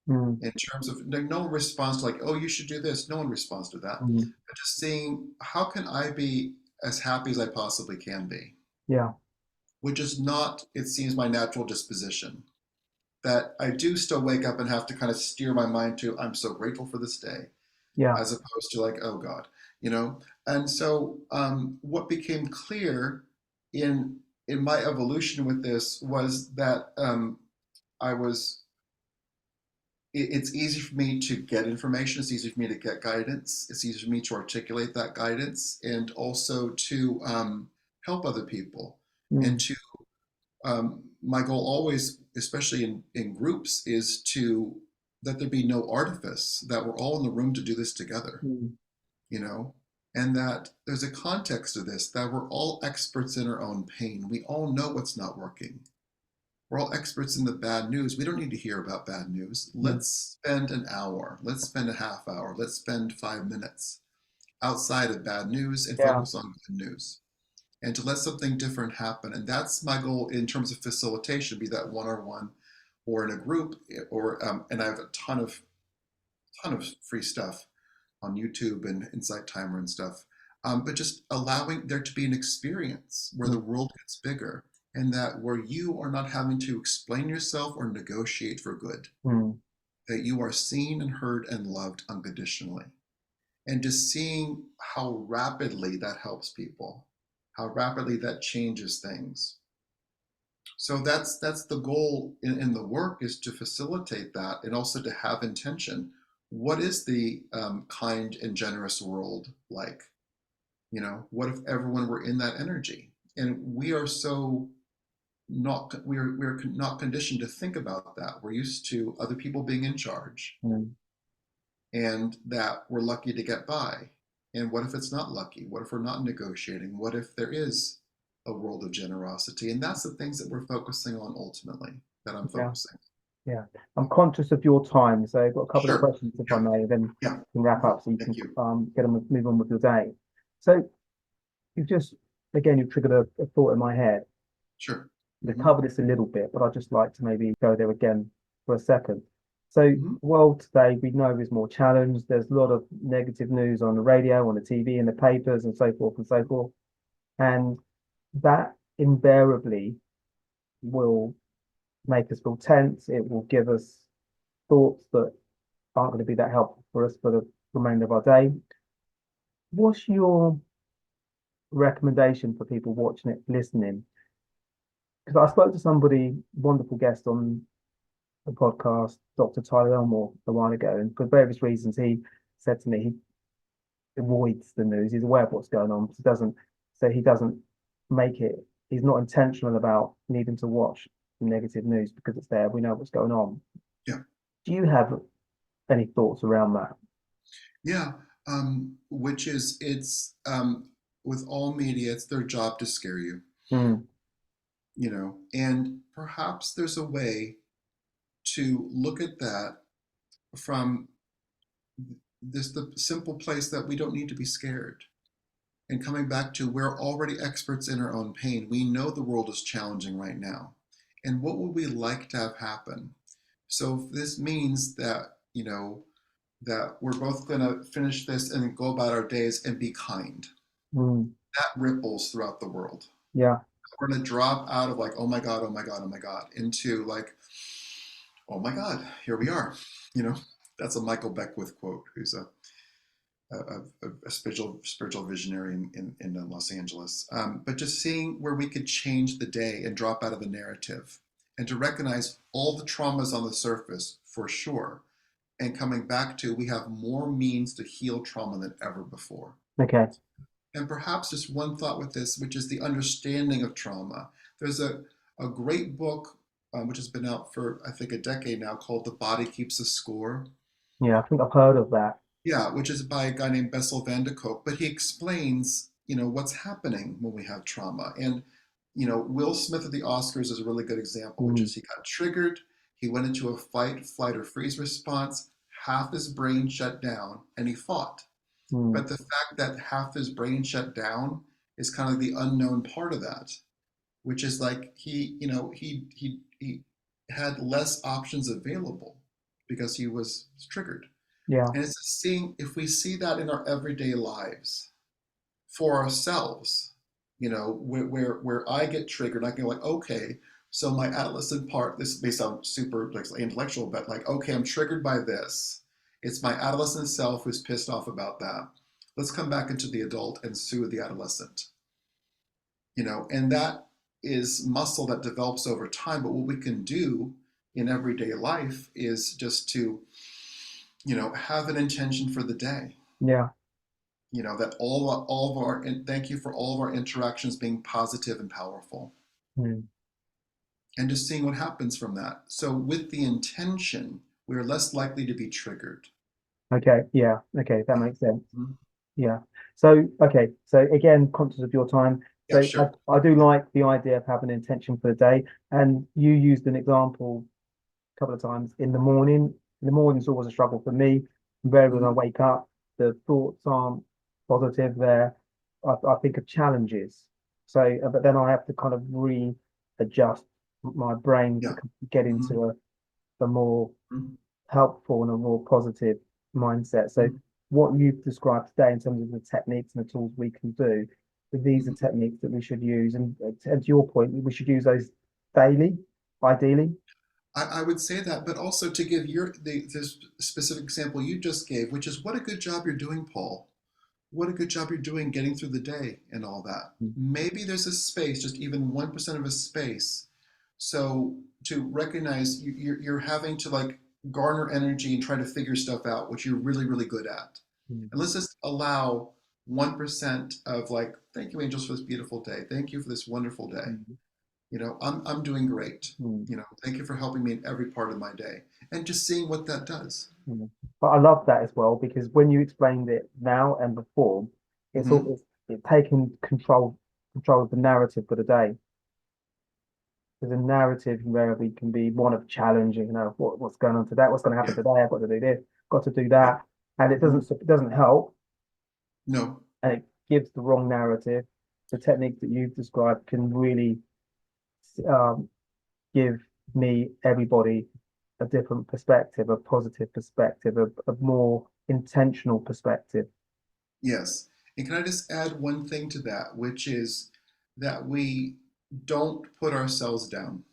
S3: in terms of no one responds to like, oh, you should do this. No one responds to that. But just seeing how can I be as happy as I possibly can be?
S2: Yeah.
S3: Which is not, it seems, my natural disposition. That I do still wake up and have to kind of steer my mind to, I'm so grateful for this day.
S2: Yeah.
S3: As opposed to like, oh God, And so what became clear in my evolution with this was that it's easy for me to get information. It's easy for me to get guidance. It's easy for me to articulate that guidance and also to help other people. And to my goal always, especially in groups, is that there be no artifice, that we're all in the room to do this together, and that there's a context to this, that we're all experts in our own pain. We all know what's not working. We're all experts in the bad news. We don't need to hear about bad news. Let's spend an hour. Let's spend a half hour. Let's spend 5 minutes outside of bad news and focus on good news. And to let something different happen. And that's my goal in terms of facilitation, be that one-on-one or in a group, or and I have a ton of free stuff on YouTube and Insight Timer and stuff. But just allowing there to be an experience where the world gets bigger, and that where you are not having to explain yourself or negotiate for good, that you are seen and heard and loved unconditionally. And just seeing how rapidly that helps people, how rapidly that changes things. So that's the goal in the work, is to facilitate that and also to have intention. What is the kind and generous world like? What if everyone were in that energy? And we are so we're not conditioned to think about that. We're used to other people being in charge, and that we're lucky to get by. And what if it's not lucky? What if we're not negotiating? What if there is a world of generosity? And that's the things that we're focusing on ultimately, that I'm focusing.
S2: Yeah. I'm conscious of your time, so I've got a couple of
S3: Sure.
S2: questions, if I may, then
S3: Yeah.
S2: can wrap up so you
S3: Thank
S2: can
S3: you.
S2: move on with your day. So you've triggered a thought in my head.
S3: Sure.
S2: We've covered this a little bit, but I'd just like to maybe go there again for a second. So the world today, we know, is more challenged. There's a lot of negative news on the radio, on the TV, in the papers, and so forth and so forth. And that invariably will make us feel tense. It will give us thoughts that aren't going to be that helpful for us for the remainder of our day. What's your recommendation for people watching it, listening? Because I spoke to somebody, wonderful guest on the podcast, Dr. Tyler Elmore, a while ago, and for various reasons, he said to me he avoids the news. He's aware of what's going on, so he doesn't make it. He's not intentional about needing to watch negative news because it's there. We know what's going on.
S3: Yeah.
S2: Do you have any thoughts around that?
S3: Yeah. Which is, it's with all media, it's their job to scare you.
S2: Mm.
S3: And perhaps there's a way to look at that from the simple place that we don't need to be scared. And coming back to, we're already experts in our own pain. We know the world is challenging right now. And what would we like to have happen? So if this means that, that we're both going to finish this and go about our days and be kind. That ripples throughout the world.
S2: Yeah.
S3: We're going to drop out of like, oh my God, oh my God, oh my God, into like, oh my God, here we are. That's a Michael Beckwith quote, who's a spiritual visionary in Los Angeles. But just seeing where we could change the day and drop out of the narrative, and to recognize all the traumas on the surface for sure. And coming back to, we have more means to heal trauma than ever before.
S2: Okay.
S3: And perhaps just one thought with this, which is the understanding of trauma. There's a great book, which has been out for, I think, a decade now, called The Body Keeps a Score.
S2: Yeah, I think I've heard of that.
S3: Yeah, which is by a guy named Bessel van der Kolk, but he explains, what's happening when we have trauma. And, Will Smith at the Oscars is a really good example, which is he got triggered, he went into a fight, flight, or freeze response, half his brain shut down, and he fought. But the fact that half his brain shut down is kind of the unknown part of that, which is like he had less options available because he was triggered.
S2: Yeah.
S3: And it's seeing, if we see that in our everyday lives for ourselves, where I get triggered, I can go like, okay, so my adolescent part, this may sound super like intellectual, but like, okay, I'm triggered by this. It's my adolescent self who's pissed off about that. Let's come back into the adult and soothe the adolescent. And that is muscle that develops over time. But what we can do in everyday life is just to, have an intention for the day.
S2: Yeah.
S3: That all of our, and thank you for all of our interactions being positive and powerful. And just seeing what happens from that. So with the intention, we are less likely to be triggered.
S2: Okay. Yeah. Okay. That makes sense. Yeah. So, okay. So again, conscious of your time. So
S3: Yeah, sure.
S2: I do like the idea of having an intention for the day. And you used an example a couple of times in the morning. In the morning's always a struggle for me. Invariably when I wake up, the thoughts aren't positive there. I think of challenges. So, but then I have to kind of readjust my brain to get into a more helpful and a more positive mindset. So what you've described today in terms of the techniques and the tools we can do, these are techniques that we should use. And to your point, we should use those daily, ideally.
S3: I would say that, but also to give this specific example you just gave, which is what a good job you're doing, Paul. What a good job you're doing getting through the day and all that. Maybe there's a space, just even 1% of a space. So to recognize you're having to like garner energy and try to figure stuff out, which you're really, really good at. And let's just allow 1% of like, thank you, angels, for this beautiful day. Thank you for this wonderful day. I'm doing great. Thank you for helping me in every part of my day, and just seeing what that does.
S2: But I love that as well, because when you explained it now and before, it's taking control of the narrative for the day. Because the narrative invariably can be one of challenging, what's going on today, what's going to happen today, I've got to do this, got to do that, and it doesn't help.
S3: No.
S2: And it gives the wrong narrative. The techniques that you've described can really give everybody a different perspective, a positive perspective, a more intentional perspective.
S3: Yes. And can I just add one thing to that, which is that we don't put ourselves down.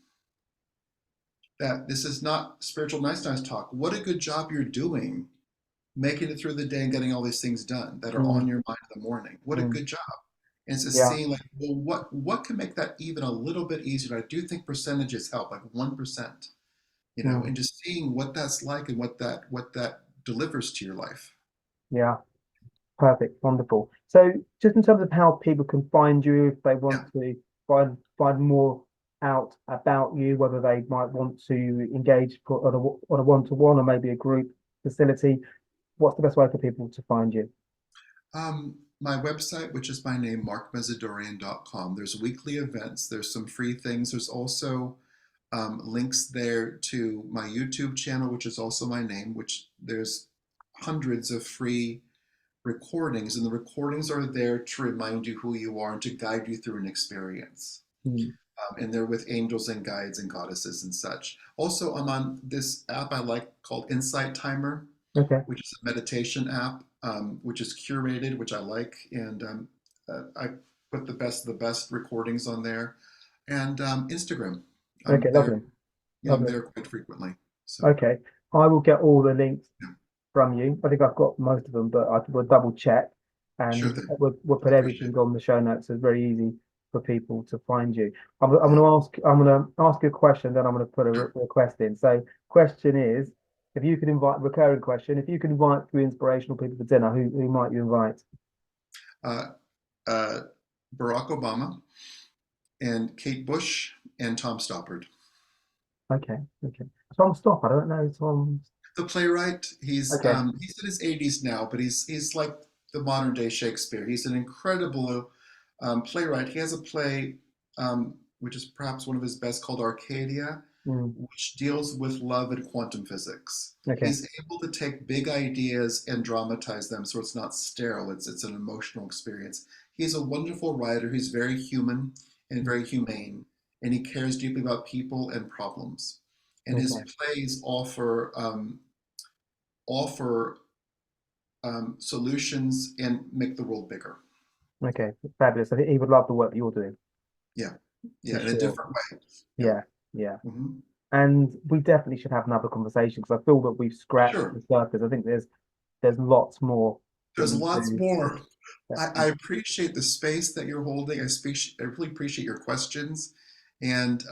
S3: That this is not spiritual nice talk. What a good job you're doing making it through the day and getting all these things done that are on
S2: Mm,
S3: your mind in the morning. What a
S2: mm,
S3: good job. And it's just
S2: yeah.
S3: seeing like, well, what can make that even a little bit easier? I do think percentages help, like 1%,
S2: Mm,
S3: and just seeing what that's like and what that delivers to your life.
S2: yeah. Perfect. Wonderful. So just in terms of how people can find you if they
S3: Yeah.
S2: want to find more out about you, whether they might want to engage on a one-to-one or maybe a group facility, what's the best way for people to find you?
S3: My website, which is my name, markmezadourian.com. There's weekly events. There's some free things. There's also links there to my YouTube channel, which is also my name, which there's hundreds of free recordings, and the recordings are there to remind you who you are and to guide you through an experience.
S2: Mm,
S3: And they're with angels and guides and goddesses and such. Also, I'm on this app I like called Insight Timer,
S2: okay.
S3: which is a meditation app, which is curated, which I like, and I put the best of the best recordings on there. And Instagram,
S2: Okay,
S3: I'm there,
S2: lovely.
S3: I'm
S2: Lovely.
S3: there quite frequently. So
S2: Okay. I will get all the links
S3: yeah,
S2: from you. I think I've got most of them, but I will double check
S3: sure
S2: and
S3: thing.
S2: we'll
S3: I
S2: put
S3: appreciate
S2: everything
S3: it.
S2: on the show notes. So it's very easy for people to find you. I'm
S3: Yeah,
S2: going to ask you a question, then I'm going to put a
S3: sure.
S2: request in. So, question is, if you could invite recurring question, if you could invite three inspirational people for dinner, who might you invite?
S3: Uh, uh, Barack Obama and Kate Bush and Tom Stoppard.
S2: Okay, okay. Tom Stop. I don't know Tom.
S3: The playwright,
S2: Okay.
S3: he's in his 80s now, but he's like the modern day Shakespeare. He's an incredible playwright. He has a play which is perhaps one of his best called Arcadia,
S2: Mm,
S3: which deals with love and quantum physics.
S2: okay.
S3: He's able to take big ideas and dramatize them so it's not sterile, it's an emotional experience. He's a wonderful writer. He's very human and
S2: Mm,
S3: very humane, and he cares deeply about people and problems. And his
S2: okay.
S3: plays offer solutions and make the world bigger.
S2: Okay. Fabulous. I think he would love the work that you're doing
S3: Yeah,
S2: for
S3: yeah, in a
S2: sure.
S3: different way. Yeah.
S2: Yeah. Yeah.
S3: Hmm.
S2: And we definitely should have another conversation because I feel that we've scratched
S3: Sure.
S2: the surface. I think there's lots more that
S3: There's
S2: we
S3: lots
S2: do.
S3: more.
S2: That
S3: I appreciate the space that you're holding. I really appreciate your questions, and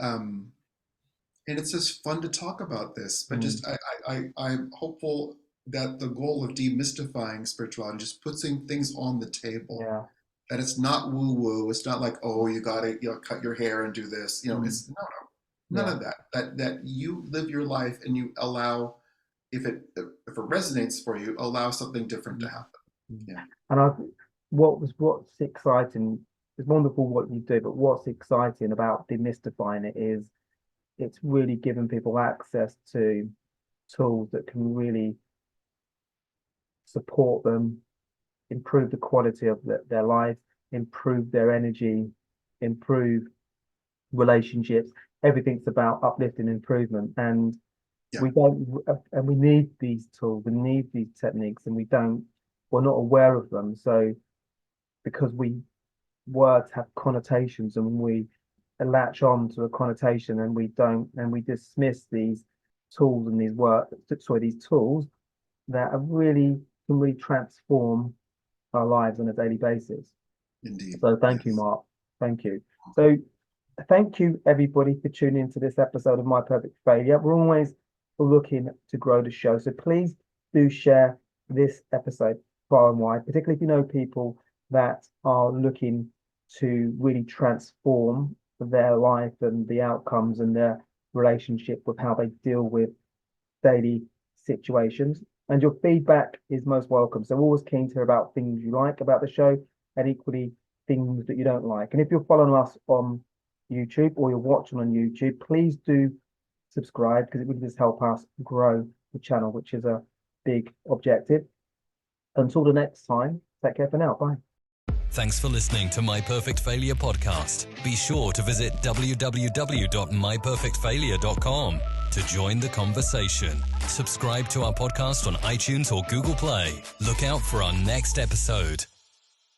S3: it's just fun to talk about this. But
S2: mm,
S3: just I'm hopeful that the goal of demystifying spirituality, just putting things on the table,
S2: yeah,
S3: that it's not woo woo. It's not like, oh, you got to cut your hair and do this.
S2: mm,
S3: It's none
S2: yeah,
S3: of that. That you live your life and you allow, if it resonates for you, allow something different to
S2: mm,
S3: happen.
S2: mm.
S3: Yeah.
S2: And what's exciting? It's wonderful what you do, but what's exciting about demystifying it is it's really giving people access to tools that can really support them, improve the quality of their life, improve their energy, improve relationships. Everything's about uplifting improvement. And
S3: Yeah.
S2: we don't, and we need these tools, we need these techniques, and we're not aware of them. So because words have connotations and we latch on to a connotation and we dismiss these tools and these tools that are really can really transform our lives on a daily basis.
S3: Indeed.
S2: So thank you,
S3: Yes.
S2: Mark. Thank you. So thank you everybody for tuning into this episode of My Perfect Failure. We're always looking to grow the show. So please do share this episode far and wide, particularly if you know people that are looking to really transform their life and the outcomes and their relationship with how they deal with daily situations. And your feedback is most welcome. So we're always keen to hear about things you like about the show and equally things that you don't like. And if you're following us on YouTube or you're watching on YouTube, please do subscribe because it will just help us grow the channel, which is a big objective. Until the next time, take care for now. Bye.
S1: Thanks for listening to My Perfect Failure podcast. Be sure to visit www.myperfectfailure.com to join the conversation. Subscribe to our podcast on iTunes or Google Play. Look out for our next episode.